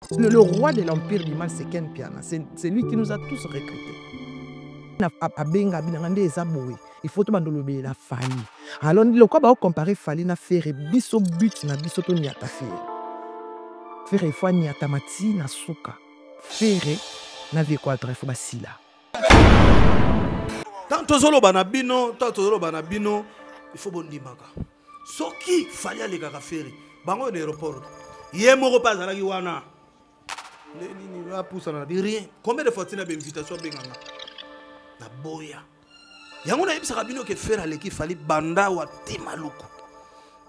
Le roi de l'empire du mal, c'est Ken Piana. C'est lui qui nous a tous recrutés. Il faut que la Fali. Alors, le quoi va comparer Fali na faire biso but na biso to niata faire. Faire fois niata mati na suka. Faire na vie quoi très faut basila. Tant zolo banabino, il faut bon dimaka. Soki Fali ale kaka faire. Bango l'aéroport. Yemo pas à la Giwana. Ni va pousser na rien. Combien de fois tu as une invitation benganga? Na boya. Yango na yebisa bino ke faire aleki Fali banda wa timaluku.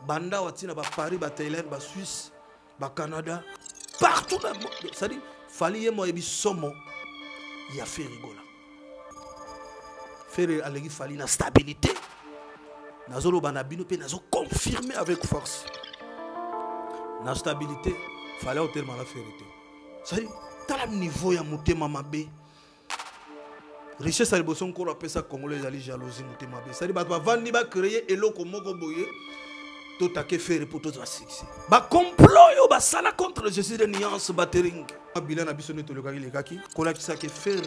Banda wa tina ba Paris, ba Thaïlande, ba Suisse, ba Canada, partout dans le monde. Ça dit Fali yemo yebi somo ya faire rigola. Faire aleki Fali na stabilité. Nazolo banabino pe nazo confirmer avec force. Na stabilité, fallait au terme à la vérité. Ça dit, t'as le niveau ya mutema mabe. Richesse à l'éboson qu'on appelle ça congolais ali jalousie mutema mabe. Ça dit, bah vandi ba créer eloko moko boye. Tout à que faire pour tout ça succès. Ba complot yo ba sala contre Jésus de nuance battering. Bilan abiso ne to le kaki le kaki. Kola ki sa ke faire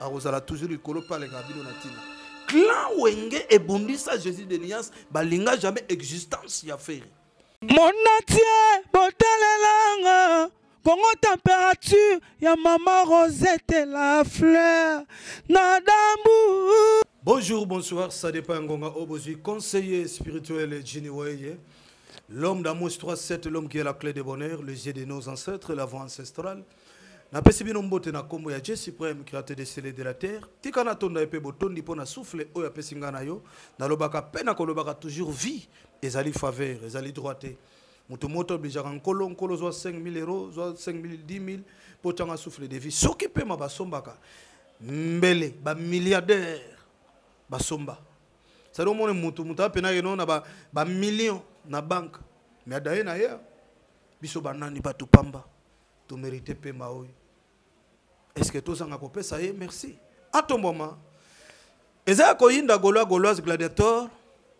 à rosala toujours le colo pas les gabino natina. Clan wenge et bondisa Jésus de nuance balinga jamais existence ya faire. Mon atier, botalelanga, Congo température, ya maman Rosette la fleur, nadambu. Bonjour, bonsoir, ça dépend Ngonga Obozi, conseiller spirituel Jini Weye, l'homme d'Amos 3-7, l'homme qui est la clé de bonheur, le yeux de nos ancêtres, la voix ancestrale. Na pesi bino mbote na kombo ya Dieu suprême créateur des cieux et de la terre. Tika na tonda epe botondi pona souffle oya pesi ngana yo. Na lobaka pena ko lobaka toujours vie. Ezali faveur, ezali droité. Mutu moto bijaka nkolo nkolo zo 5 000 euros, zo 5 000, 10 000 potanga souffle de vie. Soki pe ma basombaka. Mbele ba milliardaire basomba. Ça do mone mutu apena yeno na ba millions na banque. Mais adaye na ya. Biso banani batu pamba. Tu mérites pe maoui. Est-ce que tous en a ça y est? Merci. À ton moment. Ezaya koyinda gauloise gladiateur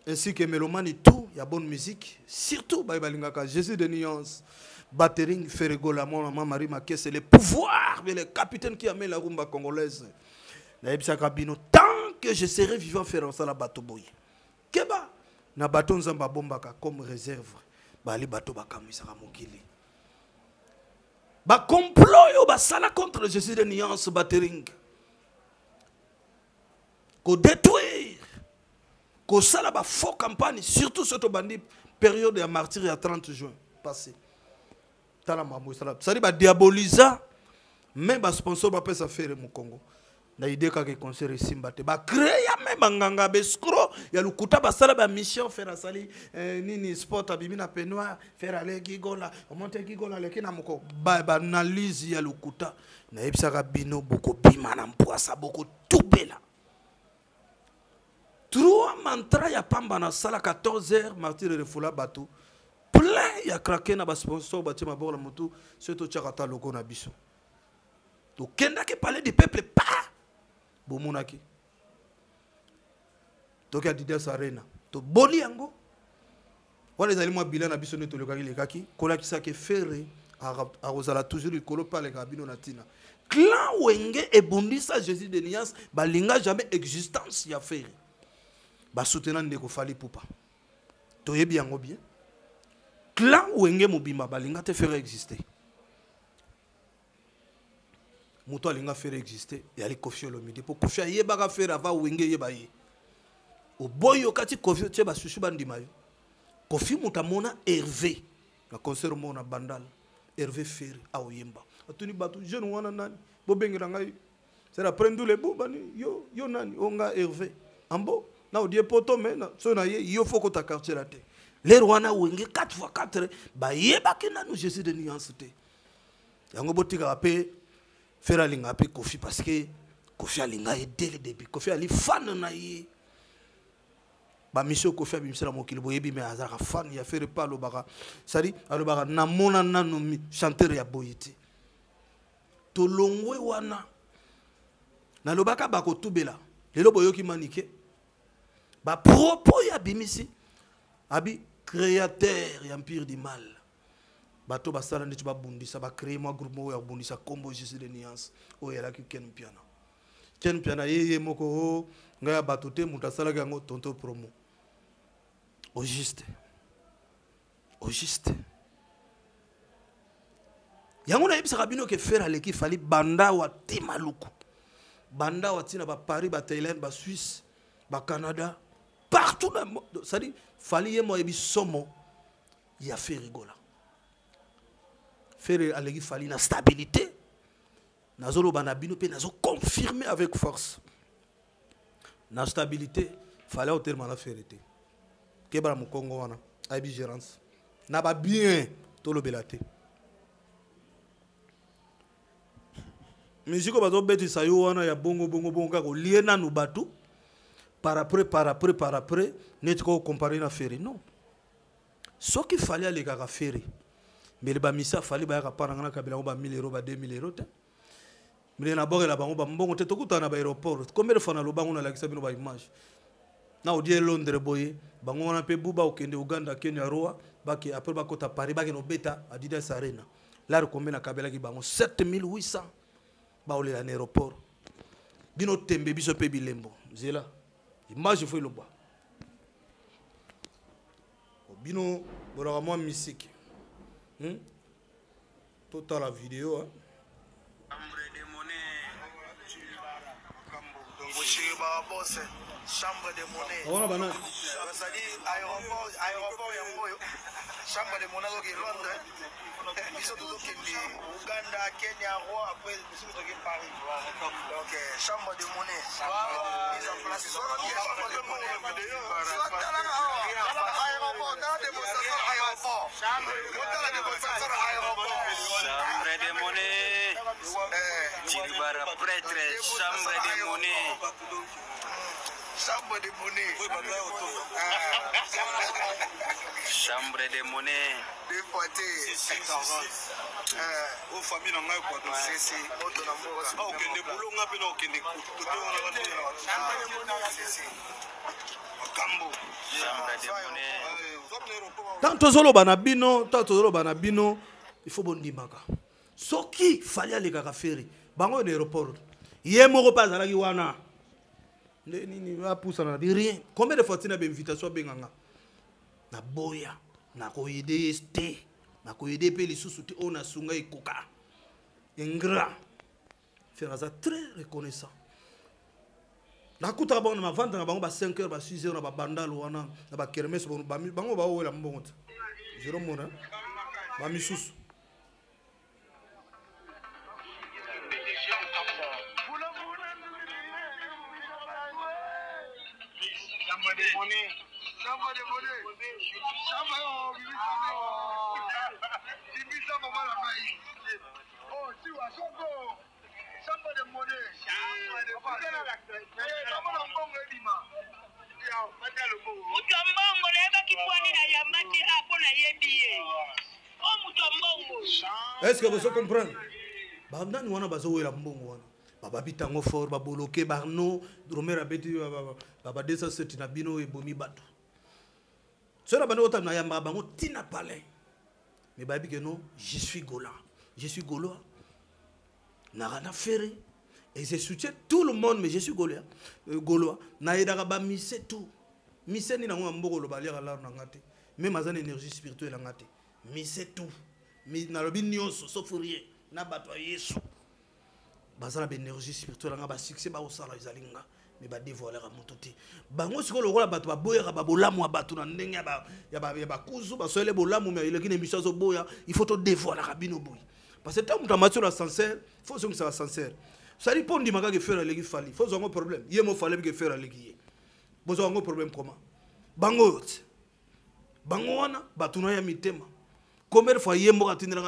ainsi que mélomane tout, il y a bonne musique, surtout babalingaka Jésus de nuance, battering Ferregola mon Marie Maké, c'est le pouvoir, mais le capitaine qui a mis la rumba congolaise. Tant que je serai vivant faire ça la bateau boy. Keba na bateau nzamba bombaka comme réserve. Bali bateau bakamisaka mokili. Ba complot yo ba sala contre Jésus de nuance battering. Ko détruire. Ko sala ba faux campagne surtout cette bandi période de martyr à 30 juin passé. Tala mambo sala. Ça dit ba diabolisa même ba sponsor ba pesa faire mu Congo. Na idée ka ke concert simba te ba créer même nganga bescro ya lukuta ba sala ba mission faire sali nini sport abimi na penoir faire aller gigola monter gigola lekina moko ba analyse ya lukuta na ebisaka bino boko bima na mpoasa boko tubela. 3 mantras ya pamba na sala 14h martyr de Fula bateau plein ya craquer na ba sponsor ba tima bora motu surtout chakata logo na biso to kenda ke parler du peuple pas bomonaki to ka Didas Arena to boli yango wala ezali mwa bilan na biso ne to le kaki kola ki sa ke faire à rosala toujours le colo pas les gabino na tina clan wenge et bondisa Jésus de nuance balinga jamais existence ya faire. Ba soutenant ndeko Fali Poupa. To yebi yango bien. Clan wenge mobimba balinga te faire exister. Muto alinga faire exister et ali Koffi Olomide pour Koffi yeba ka faire ava wenge yeba ye. O boyo kati Koffi te ba susu bandima yo. Koffi mutamona Hervé. Na concert mona bandal. Hervé Ferry a oyemba. Atuni batu jeune wana nani. Bo bengera ngai. C'est la prendre les bobani yo nani onga Hervé. Ambo na odie poto mena so na ye yo foko ta quartier la te les rwana wenge 4x4 ba yeba kena nous Jésus de nuance te yango botika pe faire linga pe Koffi parce que Koffi alinga e dès le début Koffi ali fan na ye ba mission Koffi abimsela mokili boyebi me azaka fan ya faire pas lo baka sari alo baka na mona nanu chanteur ya boyiti to longwe wana na lobaka bako tubela lelo boyoki manike ba propos ya bimisi abi créateur et empire du mal bato basala ndeti babundisa ba créer moi groupe mo ya bundisa combo juste de nuance o yala ki Ken Piana ye moko o ngaya bato te mutasala yango tonto promo au juste yango na yebisa bino ke faire aleki fali banda wa timaluku banda wa tina ba Paris ba Thaïlande ba Suisse ba Canada partout dans le monde ça dit fali ye mo yebi somo ya fait rigola faire aleki fali na stabilité nazolo bana bino pe nazo confirmer avec force na stabilité fallait au terme la ferité kebara mu Congo wana aibi gérance na ba bien tolo belate musique bazo beti sayo wana ya bongo kako liena nu batu par après net ko comparer na ferry non ce qu'il fallait aller kaka ferry mais le ba misa fallait ba ka paranga kabila ba 1000 euros ba 2000 euros ta mais na bore la bango ba mbongo te tokuta na ba aéroport combien de fois na lo bango na la kisabino ba image na odie Londres boye bango wana pe buba okende Uganda Kenya Roa baki après bakota Paris baki no beta Adidas Arena là combien na kabela ki bango 7800 ba ole na aéroport bino tembe biso pe bilembo zela image faut le bois bino bolaka moi musique total la vidéo hein chambre de monnaie. On a banane. C'est-à-dire aéroport Yangoyo. Chambre de monnaie au Londres. Ils sont tous Uganda, Kenya, Roi, après ils sont tous Paris. Donc chambre de monnaie. Mise en place. Chambre de monnaie. Aéroport, dans la démonstration aéroport. Chambre de monnaie. Tilibara prêtre, chambre de monnaie. Chambre de monnaie. Chambre de monnaie. Deux potés. Aux familles n'ont pas quoi. C'est autre number. Ah, ok, des boulons n'a pas ok, des coups. Chambre de monnaie. Tanto zolo bana bino, il faut bon dimaka. Soki fallait aller kaka ferry. Bango l'aéroport. Yemo pas à la Guiana. Ni va pousser na rien. Combien de fois tu as une invitation benganga? Na boya, na ko aider este, na ko aider pe les sous-souti on a sunga ikoka. Ingrat. Faire ça très reconnaissant. Na kuta ba na vendre na bango ba 5 heures ba 6 heures na ba bandalo wana na ba kermesse bango ba ola mbongo. Jérôme mona. Ba misusu. Est-ce que vous comprenez? Bandani wana bazo la mbongo wana. Baba bitango fort ba boloke barno dromera beti baba desa setina bino e bomi bato. Cela bano ota na yamba bango tina palais. Mais babi que non, je suis Gaulois. Je suis Gaulois. Narana ferré. Et je soutiens tout le monde, mais je suis Gaulois. Gaulois. Naïdara ba mise tout. Mise ni na mboko lo balia la ngate. Même azan énergie spirituelle ngate. Mise tout. Mais na lobi nyonso sauf rien. Na bato yesu. Bazala ba énergie spirituelle nga ba succès ba osala izalinga. Mais ba dévoiler à montoti. Bango siko lo rola bato ba boyera ba bolamu bato na ndenge ya ba kuzu ba soele bolamu mais il est une émission zo boya, il faut to dévoiler à bino boy. Parce que tant que tu as sincère, il faut que ça soit sincère. Ça répond du maga que faire les fali. Faut avoir un problème. Il y a un problème que faire les guiers. Vous avez un problème comment? Bango. Bango wana batuna ya mitema. Combien de fois il y a une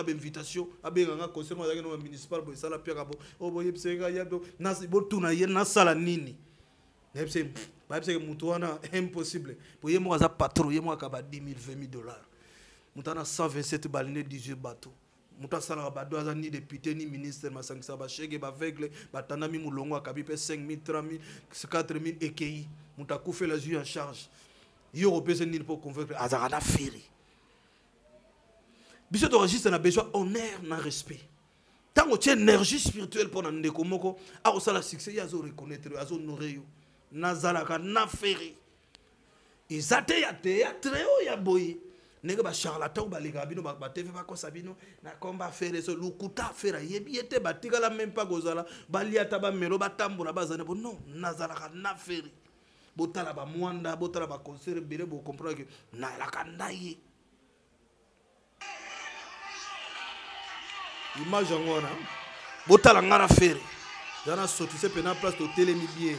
invitation à un conseil municipal pour ça pierre oh boy psega yado nas botuna yena sala nini. Nepse ba psega mutu wana impossible. Pour yemo za patron yemo akaba 10 000 20 000 dollars. Mutana 127 balinés 18 bateaux. Muta sala ba doza ni député ni ministre masangisa ba chege ba aveugle ba tanami mulongo akabi pe 5 000 3 000 4 000 EKI. Muta koufe la jus en charge. Yo repese ni pour convaincre azarana feri. biso to registre na besoin honneur na respect. Tant que tu as énergie spirituelle pour nan ndeko moko, a osala succès ya zo reconnaître, ya zo honorer yo. Nazalaka na feri. Izate ya théâtre o ya boy. Nega ba charlatan ba lega bino ba TV ba ko sabino na komba faire so lukuta faire yebi ete batika la même pas gozala baliata ba melo ba tambola bazane bo non nazalaka na feri. Botala ba mwanda botala ba concert bele bo comprendre que na la kandaye. Image ngona botala ngara feri. Dana sotise pena place to telemi bien.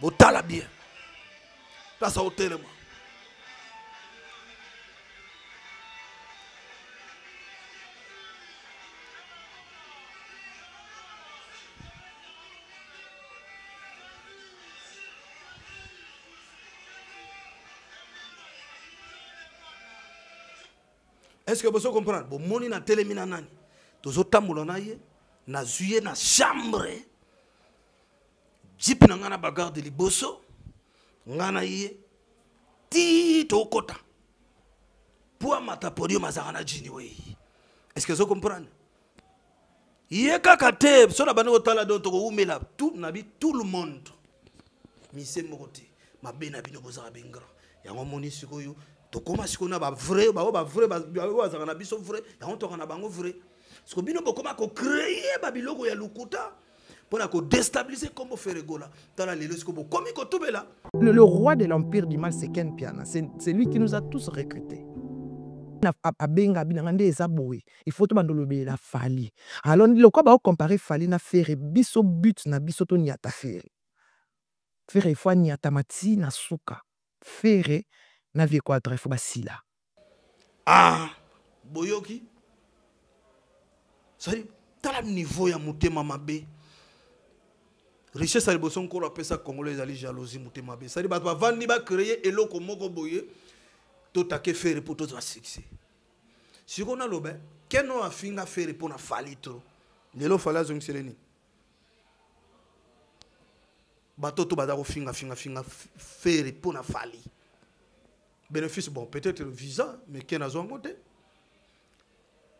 Botala bien. Place au téléma. Est-ce que vous comprenez? Bon, moni na télémina nani. Tozo tambola na ye, na zuye na chambre. Jip na ngana bagarre de liboso. Ngana ye. Ti to kota. Pour mata podio mazarana jini we. Est-ce que vous comprenez? Ye kakate, so na bana otala don to ko umela tout nabi tout le monde. Mise mokote, ma bena bino bozara bengra. Yango moni sikoyo. To koma sikona ba vrai ba vrai ba zana biso vrai yango to kana bango vrai. Parce que bino bokoma ko créer ba biloko ya lukuta. Pour déstabiliser comment faire rigola. Le roi de l'empire du mal, c'est Ken Piana. C'est lui qui nous a tous recrutés. Il faut que la fali. Alors, le quoi va comparer fali na faire biso but na biso to niata faire. Faire il faut niata mati na suka. Faire na vie quoi il faut basila. Ah, boyoki. Ça dit, t'as le niveau ya mutema mabe. Richesse à l'éboson qu'on appelle ça congolais ali jalousie mutema be. Ça dit ba vandi ba créer eloko moko boye to take faire pour tout succès. Si on a l'obé, keno a finga faire pour na fali trop. Lelo fala zong seleni. Bato to badako finga faire pour na fali. Bénéfice bon peut-être le visa mais ken a zongote.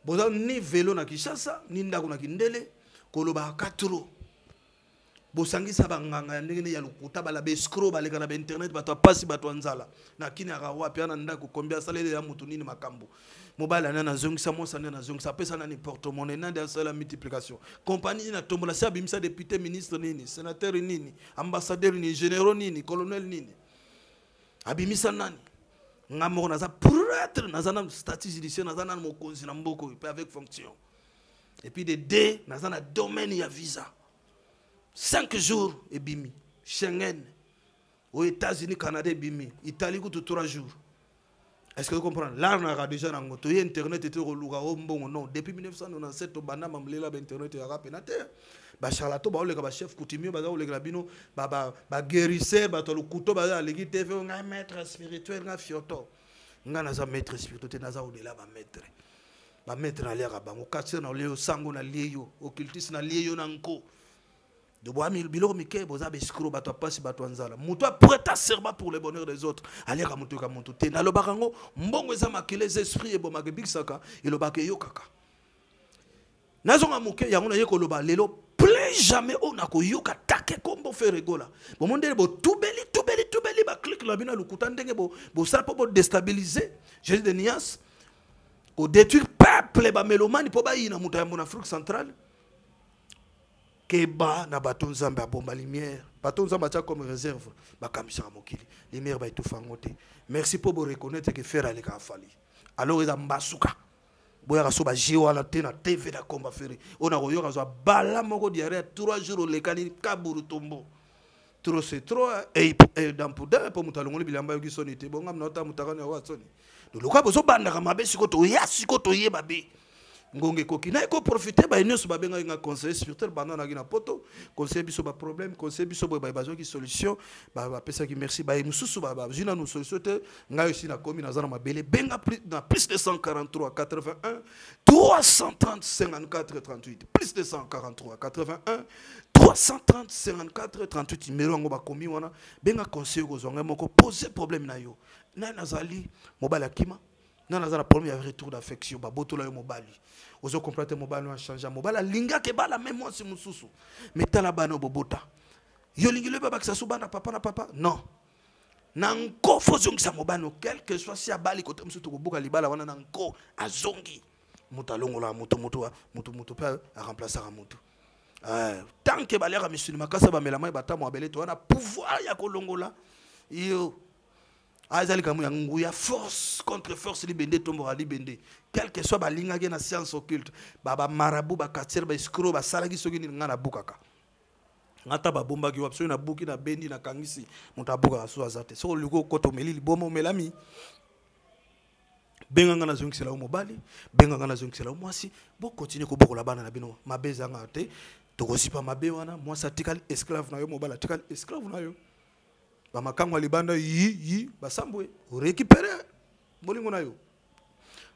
Boza ni vélo na Kinshasa ni ndako na Kindele koloba katro. Bosangisa banganga ndenge ya lukuta bala be scroll baleka na internet bato pasi bato nzala na kini akawa pe na ndako kombia salele ya mutu nini makambo mobile na zongisa mosa na zongisa pesa na ni porte-monnaie na de la multiplication compagnie na tombola sa bimisa député ministre nini sénateur nini ambassadeur nini généraux nini colonel nini abimisa nani ngamo na za prêtre na za na statut judiciaire na za na mokonzi na mboko avec fonction et puis de D na za na domaine ya visa 5 jours et bimi. Schengen. Aux États-Unis, Canada et bimi. Italie, 3 jours. Est-ce que vous comprenez? Là, on a déjà un internet était relou. Non, depuis 1997, on a mamlela internet et arabe na terre. Ba charlatan ba le chef coutumier ba le grabino ba guérisseur ba to le couteau ba le TV un maître spirituel na fioto. Ngana za maître spirituel na za au-delà ba maître. Ba maître na lera ba okatse na leo sango na lieyo, occultiste na lieyo na nko. De bois mille biloko mike boza beskro bato pasi bato nzala muto prêt à serment pour le bonheur des autres aller ka muto te na lo bakango mbongo eza makele esprit e bomaka bixaka et lo bakay yokaka nazonga muke yango na yeko lo ba lelo plus jamais on a ko yoka take kombo faire rigola bo mondele bo tubeli ba clique la bina lukuta ndenge bo ça pour déstabiliser Jésus de Nias au détruire peuple ba mélomane po ba ina muto ya mon Afrique centrale. Keba na baton zamba bomba lumière baton zamba tia comme réserve ba kamisa mokili lumière ba tout fangote merci pour vous reconnaître que faire aller ka fali alors ils ambasuka boya ka so ba jiwa la tena TV da komba feri on a royo zo bala moko diarrhée 3 jours le kani kaburu tombo trop c'est trop et dans pour mutalongoli bilamba yo kisonité bonga mnota mutakani wa soni do loka bozo banda ka mabe sikoto ya sikoto ye babe ngonge koki na eko profiter ba nyonso ba benga nga conseiller spirituel bana na gina poto conseiller biso ba problème conseiller biso ba besoin ki solution ba pesa ki merci ba mususu ba jina nous solution te nga aussi na komi na zana mabele benga plus de 143 81 330 54 38 plus de 143 81 330 54 38 numéro yango bakomi wana benga conseil kozonga moko poser problème na yo na nazali mobali akima na nazala problème ya retour d'affection ba botola yo mobali ozo comprendre mobali wa changer mobali linga ke bala même moi si mususu metala bana bobota yo lingi le baba kisasu bana papa na papa non nanko fozongisa mobali quel que soit si abali kote musutu kobuka libala wana nanko azongi mutalongola mutu pa a remplacer à mutu tant que balera musulman kasa ba melama bata mo abele to na pouvoir ya kolongola yo azali kamu ya nguya force contre force libende tombora libende quel que soit balinga ke na science occulte baba marabu ba katir ba escroc ba salaki soki ni ngana bukaka ngata ba bomba ki wapso na buki na bendi na kangisi mutabuka aso azate so liko koto melili bomo melami benga ngana zonkisela mobali benga ngana zonkisela mwasi bo continue ko bokola bana na bino mabeza ngate tokosipa mabe wana mwasi atikali esclave na yo mobali atikali esclave na yo ba makango libanda yi basambwe récupérer bolingo na yo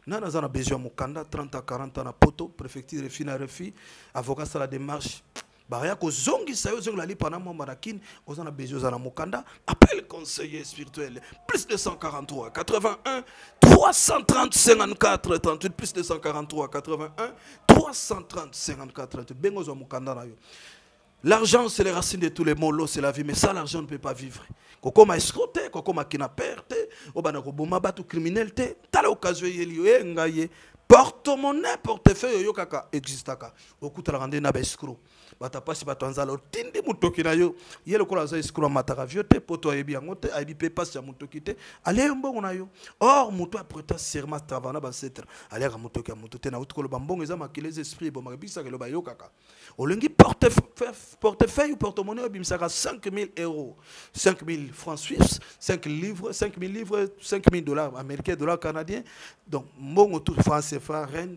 nana zana besoin mukanda 30 à 40 ans na poto préfecture fina refi avocat sala démarche Baria ko zongi sayo zongi la lipa na mama nakine ozana besoin zana mukanda appel conseiller spirituel plus 243 81 330 54 38 plus 243 81 330 54 38 bengo zo mukanda na yo. L'argent c'est les racines de tous les maux, l'eau c'est la vie, mais ça l'argent ne peut pas vivre. Koko ma escroté, koko ma kinaperte, obana ko boma batu criminalité, tala occasion yeli yo ngaye porte-monnaie portefeuille yo kaka existaka. Okuta la rande na ba escroc. Bata pasi batu anzala tindi mutoki na yo. Yelo ko la za escroc mataka viote poto ayebi angote ayebi pe pasi ya mutoki te. Ale mbongo na yo. Or muto a prêté serment travana ba setre. Ale ka mutoki ya mutote na utkolo bambongo eza makilez esprit bo makibisa ke lo ba yo kaka. Olengi portefeuille ou porte-monnaie bimsaka 5 000 euros, 5 000 francs suisses, 5 livres, 5 000 livres, 5 000 dollars américains, dollars canadiens. Donc, mon tout franc CFA, rend.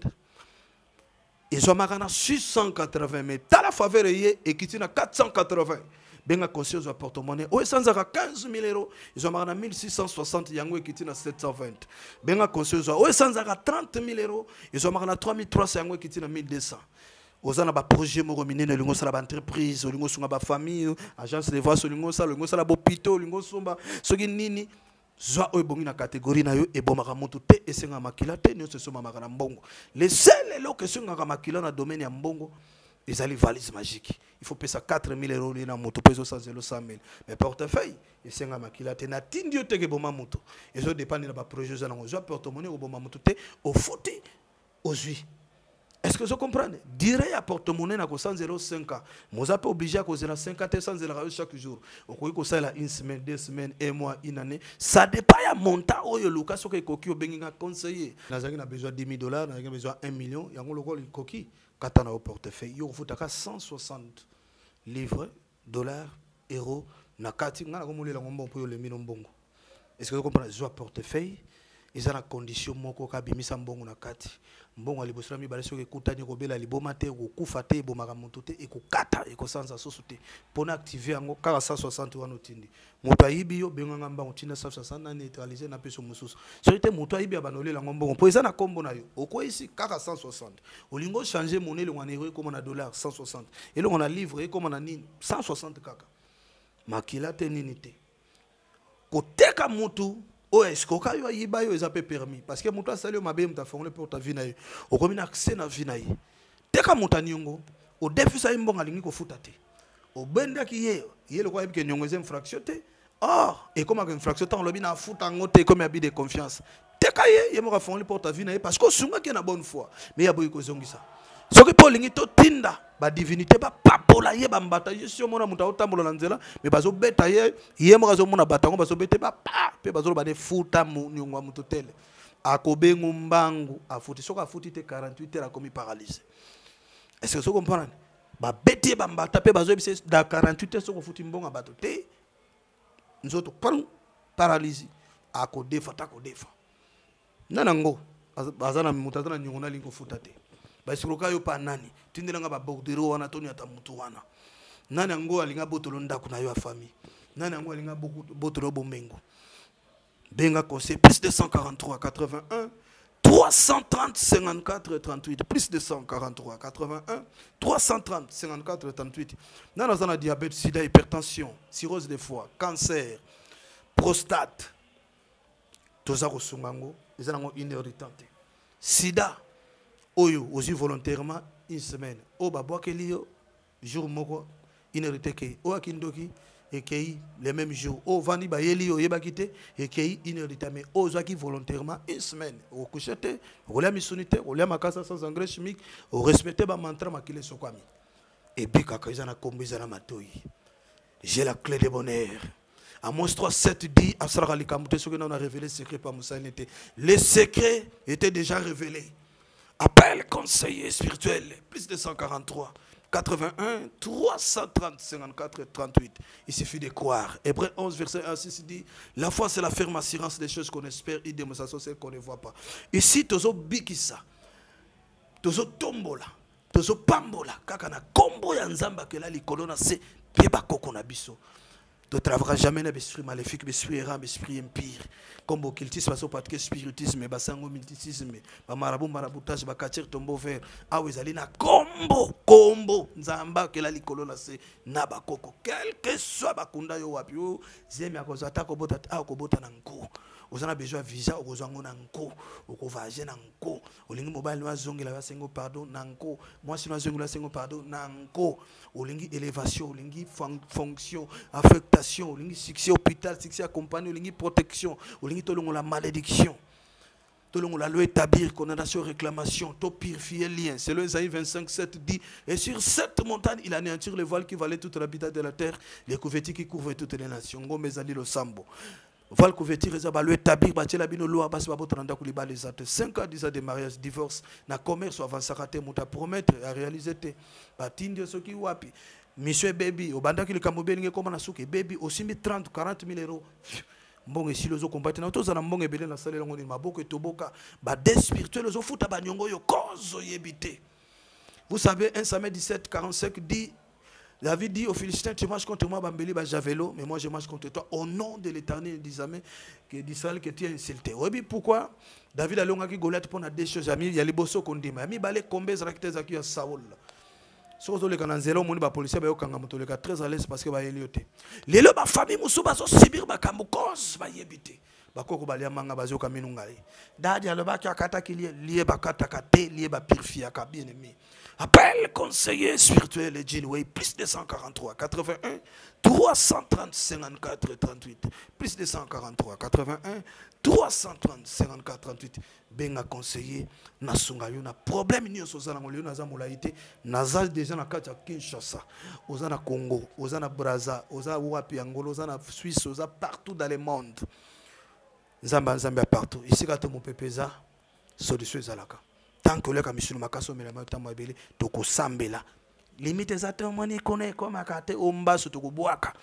Ils ont marqué 680 000. T'as la faveur et qui tient 480. Benga conscience au porte-monnaie. Ou sans 15 000 euros. Ils ont marqué 1660 yango qui tient 720. Benga conscience ou sans 30 000 euros. Ils ont marqué 3300 yango qui tient 1200. Ozana ba projet mo romine na lingo sala ba entreprise, lingo sunga ba famille, agence de voix lingo sala bo pito, lingo somba soki nini zwa oy bongi na catégorie na yo e bomaka mutu te esenga makila te nyo se soma makana mbongo. Les seuls lo que sunga makila na domaine ya mbongo ezali valise magique. Il faut payer 4 000 euros na moto peso 100 000. Mais portefeuille esenga makila te na tindio te ke boma moto. Ezo dépendre na ba projet za na zwa porte-monnaie o boma moto te au foti ozui. Est-ce que vous comprenez? Direct à porte-monnaie na 105 ans. Vous êtes obligé à causer 50 100 chaque jour. Vous pouvez causer une semaine, 2 semaines, un mois, une année. Ça dépend à montant où le cas sur que coquille au benga conseiller. Nous avons besoin de 10 000 $, nous avons besoin de 1 million. Il y a un coquille quand on a au portefeuille. Il faut 160 livres, dollars, euros. Na kati ngana ko mulela ngombo pour le mino mbongo. Est-ce que vous comprenez? Zo portefeuille. Ils ont la condition moko kabimisa mbongo na kati. Mbongo alibosira mi baleso ke kutani ko bela liboma te ko kufa te bomaka mutu te e ko kata e ko sanza soso te. Pona activer yango kaka 160 wana otindi. Moto ayibi yo benga mbango tinda 160 na neutraliser na peso mususu. So te moto ayibi abanolela ngombo. Po eza na kombo na yo. Oko isi kaka 160. Olingo changer monnaie le ngwana euro comme na dollar 160. Et le ngwana livre comme na nini 160 kaka. Makila te nini te. Ko teka mutu oh, est-ce que quand il y a eu des permis parce que mon toit salé m'a bien fait pour ta vie na au comme accès na vie na te ka montaniongo au défi ça imbonga lingi ko futate au benda ki ye le quoi que nyongo infraction te or et comme infraction tant lobi na futa ngote comme abus de confiance te ka ye mo ka fondre pour ta vie na parce que sunga ki na bonne foi mais ya boy ko zongisa ce que Paul lingi to tinda ba divinité ba papola ye ba mbata ye si omona muta otambola na nzela mais bazo beta ye mo kazo mona batango bazo bete ba pa pe bazo ba de futa nyongwa mutu tele akobengu mbangu afuti soka afuti te 48 heures akomi paralysé. Est-ce que vous comprenez? Ba beti ba mbata pe bazo bise da 48 heures soko futi mbonga bato te nzoto paralysé akodefa takodefa nanango azana mutazana nyongona lingo futa te. Basiroka yo pa nani tindelanga ba bordero wana toni ata mutu wana nani ango alinga botolo ndako na yo a famille nani ango alinga botolo bomengo benga conseil plus 243 81 330 54 38 plus de 143 81 330 54 38. Nous avons un diabète, sida, hypertension, cirrhose de foie, cancer, prostate. Tous ça ils ont une irritante. Sida, oyo aussi volontairement une semaine. O babo kelio jour moko inérité ke o akindoki et kei les mêmes jours. O vandi ba yeli o yeba kité et kei inérité mais o zaki volontairement une semaine. O couchete, o la missionité, o la makasa sans engrais chimique, o respecter ba mantra makile sokwami. Et puis kaka izana kombo izana matoi. J'ai la clé de bonheur. Amos 3:7 dit, on a révélé le secret par Moussa. Les secrets étaient déjà révélés. Appel conseiller spirituel, plus de 143, 81, 330, 54, 38. Il suffit de croire. Hébreux 11, verset 1, 6 dit, la foi c'est la ferme assurance des choses qu'on espère et des démonstrations celles qu'on ne voit pas. Ici, tozo bikisa, tozo tombola, tozo pambola, kakana kombo ya nzamba que là, les colonnes, c'est piebako qu'on a biso. Tu ne travailleras jamais dans l'esprit maléfique, l'esprit errant, l'esprit impire. Comme au cultisme, parce que spiritisme, le mysticisme, le maraboutage, le katir tombeau vert. Ah oui, ils na combo, nzamba, que la likolo na se nabakoko. Quel que soit bakunda yo wapio, zemi akozata kobota akobota nanko. Vous avez besoin de visa, vous avez besoin de voyager, olingi mobile wa zongi la sengo pardon nanko moi si na zongi la sengo pardon nanko olingi élévation olingi fonction affectation olingi succès hôpital succès accompagné olingi protection olingi tolongo la malédiction tolongo la loi établir condamnation réclamation to purifier lien. C'est le Isaïe 25:7 dit et sur cette montagne il anéantir le voile qui valait toute l'habitat de la terre les couvertures qui couvrent toutes les nations ngombe zali lo sambo. Val couverture réserve le établir bâtir la bino loi basi babo tranda kuliba les actes 5 ans 10 ans de mariage divorce na commerce avançara te muta promettre à réaliser te batindi soki wapi monsieur baby obanda ki le kamobeli nge koma na suki baby aussi 30 40 000 euros mbongo si lozo combattre na toza na mbongo ebele na salaire ngoni maboko etoboka ba des spirituel zo futa ba nyongo yo kozo yebite. Vous savez 1 Samuel 17 45 dit David dit aux Philistins, tu marches contre moi, Bambeli, Javelo, mais moi je marche contre toi. Au nom de l'Éternel d'Israël que tu as insulté. Oui, pourquoi David a longa qui Goliath pour des choses. Il y a les bosso qu'on dit, mais il y a les combes raktes à Saoul. Surtout les cananzelo, mon policier, il y a très à l'aise parce que il y a les lois, ma famille, mon soba, Sibir, ma kamukos, ma yébité. Bakoko balia manga bazo kaminungai. Dadi aloba ki akata ki lié bakata kate lié ba purifier ka bien aimé. Appel conseiller spirituel et Jinway plus de 143 81 330 54 38 plus de 143 81 330 54 38 benga conseiller nasunga yo na problème ni so zana ngolio na za molaité naza déjà na kati ya Kinshasa oza na Congo oza na Brazza oza wapi Angola oza na Suisse oza partout dans le monde. Zamba partout. Ici, quand mon pépéza, solution zalaka. Tant que le camion makaso mais la matin mobile, toko sambela. Limite exactement ni connaît comme akate omba so toko boaka.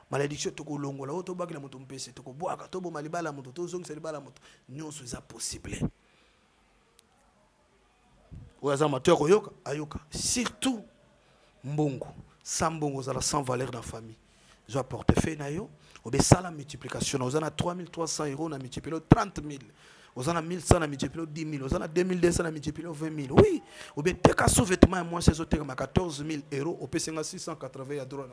Malédiction toko longo la auto bag la moto mpese toko boaka tobo malibala moto to zong selibala moto. Nyon so za possible. Oza amateur oyoka ayoka. Surtout mbongo, sans mbongo za la sans valeur dans la famille. Je portefeuille na yo. On a la multiplication. On a 3300 euros, on a multiplié 30 000. On a 1100, on a multiplié 10 000. On a 2200, on a multiplié 20 000. Oui. On a des cas sous-vêtements, moi, c'est 14 000 euros. On a 680 à droite.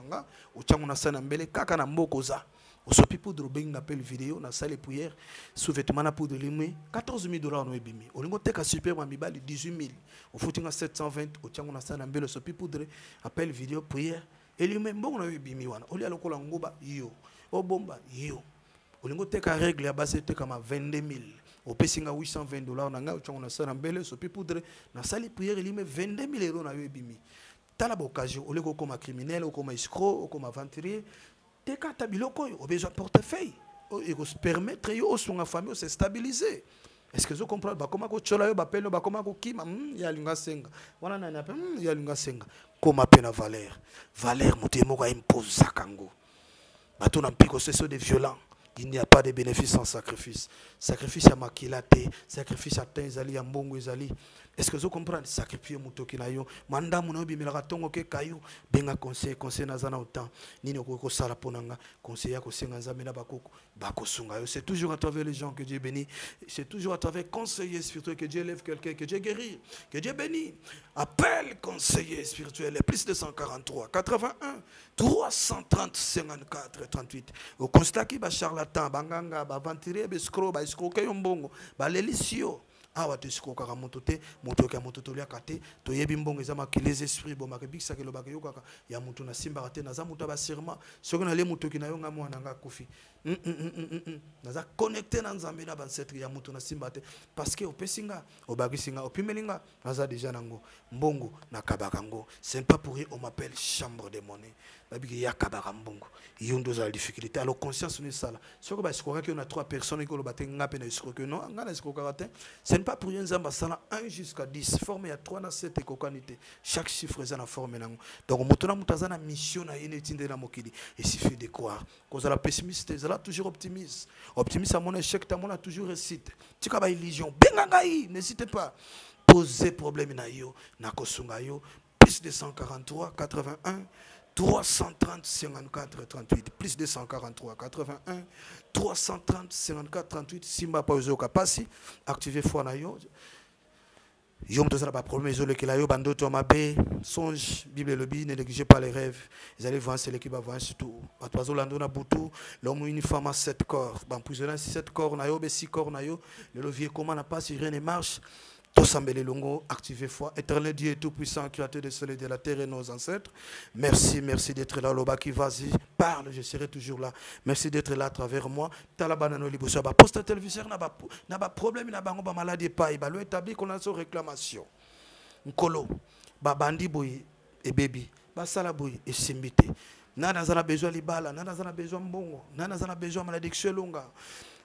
On a 100 mbele, kaka na mbokoza. On a pu poudre, on a appelé vidéo, on a salé prière, sous-vêtements, on a poudre limé, 14 000 $. On a bimi. On a des super, on a 18 000. On a 720, on a 100 mbele, on a pu poudre, appel vidéo, prière. Et lui même bon on a bimi wana. On a le kola ngoba yo. O bomba yo. Olingo teka règle ya base teka ma 22 000. Au pesinga 820 $. Na nga on a ça na mbele so pi poudre na sali prière lui met 22 000 euros na yo bimi. Tala occasion oleko comme criminel ou comme escroc ou comme aventurier. Teka tabiloko yo besoin portefeuille. Et ko se permettre yo son famille se stabiliser. Est-ce que vous comprenez? Comment vous chola yo bapelo comment vous kima ya linga senga. Wana na na ya linga senga. Comment pena valeur. Valeur mutemo ko impose sakango. Bato na mpiko c'est de violent. Il n'y a pas de bénéfice sans sacrifice. Sacrifice à makilate, sacrifice à tenzali, à mbongo ezali. Est-ce que vous comprenez? Sacrifier mutoki na yo. Manda munobi milaka tongo ke kayo. Benga conseil nazana autant. Nino koko sala ponanga. Conseil ya kosenga nzambe na bakoko. Bakosunga yo. C'est toujours à travers les gens que Dieu bénit. C'est toujours à travers conseiller spirituel que Dieu élève quelqu'un, que Dieu guérit, que Dieu bénit. Appelle conseiller spirituel. Plus de 143, 81, 330, 54, 38. Au constat qui ba charlatan, banganga, ba venturier, ba escroc, ba escroquer yombongo, ba lelisio. Awa te siko kaka motote motoka mototo lia kate to yebi mbongo ezama ki les esprits bo makebikisa ke lobaka yo kaka ya mutu na simba kate na za mutu ba serment soko na le motoki na yo nga mwana nga kofi naza connecté na nzambe na bansetri ya mutu na simba te parce que opesinga obakisinga opimelinga naza déjà nango mbongo na kabaka ngo c'est pas pour rien on m'appelle chambre de monnaie babiki ya kabaka mbongo yondo za difficulté alors conscience ni sala soko ba siko que on a 3 personnes ko lobate ngape na siko que non ngana siko karatin c'est pas pour rien nzamba sala 1 jusqu'à 10 formé à 3 na 7 ekokanité chaque chiffre est na forme nango donc mutuna mutazana mission na yene tinde na mokili il suffit de croire cause la pessimiste là toujours optimiste à mon échec ta mon a toujours réussite tika ba illusion bengangai n'hésitez pas poser problème na yo na kosunga yo plus de 143 81 330 54 38 plus de 143 81 330 54 38 simba pa ozoka pasi activer foi na yo yom to ça pas problème isolé que la yo bando to mabe songe bible lobi ne négligez pas les rêves ils allaient voir c'est l'équipe avant surtout à toi zolando na butu l'homme une femme à 7 corps ban prisonnier 7 corps na yo be 6 corps na yo le levier comment n'a pas si rien ne marche. Tosambele longo, activez foi. Éternel Dieu et tout-puissant, créateur des soleils de la terre et nos ancêtres. Merci, merci d'être là. Lobaki, vas-y, parle, je serai toujours là. Merci d'être là à travers moi. Talabanano libosa, ba poste téléviseur n'a pas problème, n'a pas maladie pas. Il va lui établir qu'on a son réclamation. Nkolo, ba bandi boy et baby, ba salaboy et simbité. Nana zana besoin libala, nana zana besoin mbongo, nana zana besoin malédiction longa.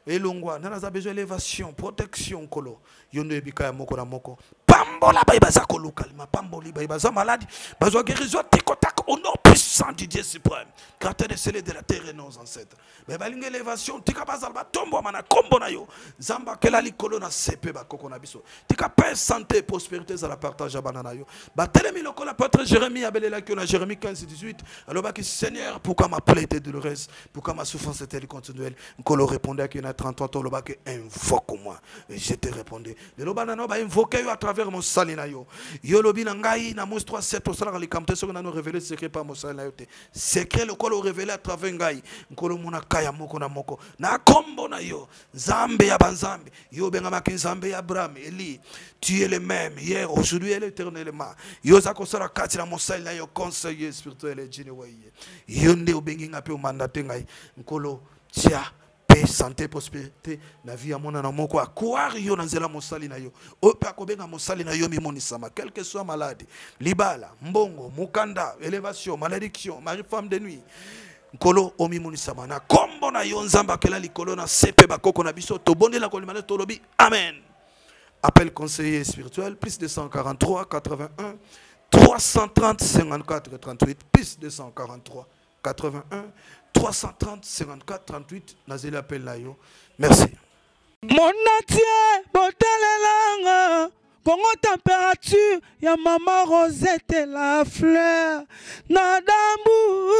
Elongwa nana besoin élévation protection kolo yondo ebika ya moko na moko pambola baza koluka ma pamboli baza malade bazo guérison tikotak au nom puissant du Dieu suprême créateur des cieux de la terre et nos ancêtres mais balinga élévation tika bazal ba tombo mana kombo na yo zamba kela likolo na sepe ba koko na biso tika paix santé prospérité za la partage banana yo ba telemi lokola pâtre Jérémie abelela que na Jérémie 15:18 alors ba ki Seigneur pourquoi ma plaie était douloureuse pourquoi ma souffrance était continuelle Nkolo répondait que 33 ans, invoque-moi. Et je te répondais. Le lobanano ba invoquer à travers mon salina yo. Yo lobi na ngai na mos 3:7 au sala likamte so na no révéler secret par mon salina yo te. Secret le kolo révéler à travers ngai. Nkolo mona kaya moko na moko. Na kombo na yo. Zambe ya banzambe. Yo benga maki zambe ya Abraham, Eli. Tu es le même hier, aujourd'hui et l'éternellement. Yo za ko sala kati na mon salina yo conseiller spirituel et jineway. Yo nde obengi ngapi o mandate ngai. Nkolo tia paix, santé, prospérité, la vie à mon anamoko, à quoi yo nanzela mosali na yo, opa kobenga mosali na yo mi monisama, quelle que soit maladie, libala, mbongo, mukanda, élévation, malédiction, mari femme de nuit, nkolo omi monisama na kombo na yo nzamba kela likolo na sepe bakoko na biso to bonde la kolimane to lobi amen. Appel conseiller spirituel plus de 143 81 330 54 38 plus de 143 81 330 54 38 nazeli appel na yo. Merci. Monatie botalelanga Congo température ya maman Rosette la fleur na dambu